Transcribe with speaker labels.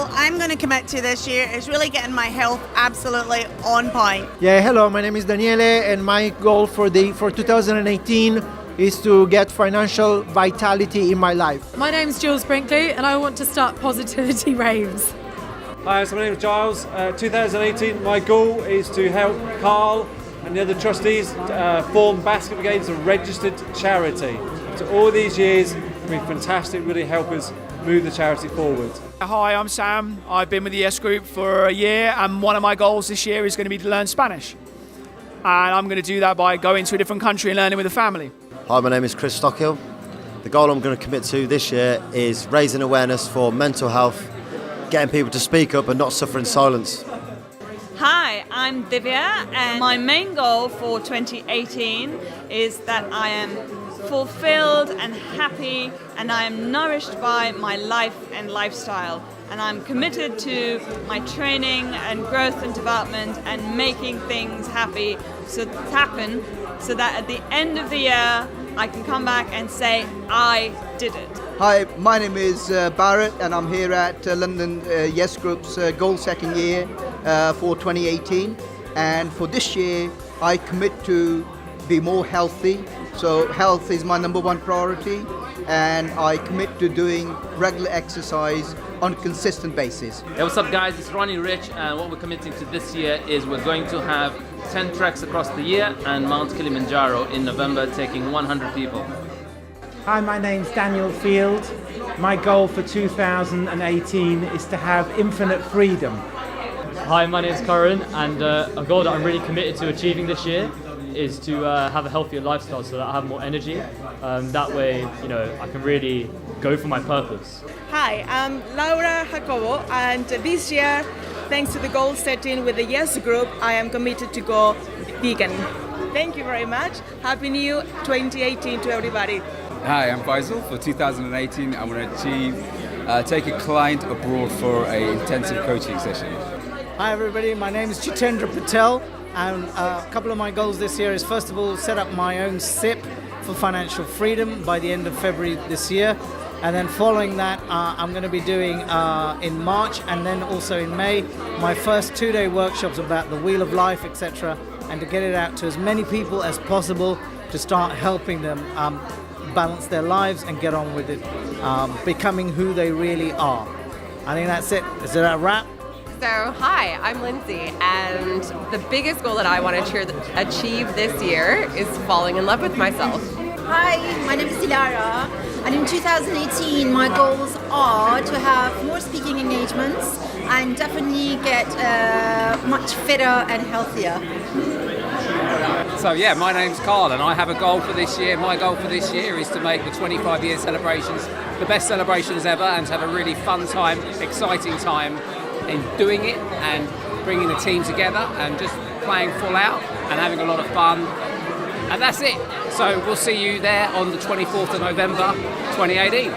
Speaker 1: goal I'm going to commit to this year is really getting my health absolutely on point.
Speaker 2: Yeah, hello, my name is Daniele, and my goal for 2018 is to get financial vitality in my life.
Speaker 3: My name's Jules Brinkley and I want to start positivity raves.
Speaker 4: Hi, so my name is Giles. 2018, my goal is to help Carl and the other trustees form Basket Brigade as a registered charity. So all these years have been fantastic, really help us move the charity forward.
Speaker 5: Hi, I'm Sam. I've been with the Yes Group for a year, and one of my goals this year is going to be to learn Spanish. And I'm going to do that by going to a different country and learning with a family.
Speaker 6: Hi, my name is Chris Stockhill. The goal I'm going to commit to this year is raising awareness for mental health, getting people to speak up and not suffer in silence.
Speaker 7: Hi, I'm Divya, and my main goal for 2018 is that I am fulfilled and happy, and I am nourished by my life and lifestyle. And I'm committed to my training and growth and development and making things happen so that at the end of the year I can come back and say I did it.
Speaker 8: Hi, my name is Barrett, and I'm here at London Yes Group's goal setting year for 2018. And for this year, I commit to be more healthy. So health is my number one priority, and I commit to doing regular exercise on a consistent basis.
Speaker 9: Hey, what's up guys, it's Ronnie Rich, and what we're committing to this year is we're going to have 10 treks across the year and Mount Kilimanjaro in November, taking 100 people.
Speaker 10: Hi, my name's Daniel Field. My goal for 2018 is to have infinite freedom.
Speaker 11: Hi, my name's Corin, and a goal that I'm really committed to achieving this year is to have a healthier lifestyle so that I have more energy. That way, I can really go for my purpose.
Speaker 12: Hi, I'm Laura Jacobo, and this year, thanks to the goal setting with the Yes Group, I am committed to go vegan. Thank you very much. Happy New 2018 to everybody.
Speaker 13: Hi, I'm Faisal. For 2018, I want to achieve take a client abroad for an intensive coaching session.
Speaker 2: Hi everybody, my name is Jitendra Patel, and a couple of my goals this year is first of all set up my own SIP for financial freedom by the end of February this year. And then following that, I'm going to be doing in March and then also in May my first 2-day workshops about the Wheel of Life, etc., and to get it out to as many people as possible to start helping them balance their lives and get on with it, becoming who they really are. I think that's it. Is it a wrap?
Speaker 14: So, hi, I'm Lindsay, and the biggest goal that I want to achieve this year is falling in love with myself.
Speaker 15: Hi, my name is Dilara, and in 2018 my goals are to have more speaking engagements and definitely get much fitter and healthier.
Speaker 16: So yeah, my name's Carl and I have a goal for this year. My goal for this year is to make the 25-year celebrations the best celebrations ever and to have a really fun time, exciting time in doing it and bringing the team together and just playing full out and having a lot of fun. And that's it. So we'll see you there on the 24th of November 2018.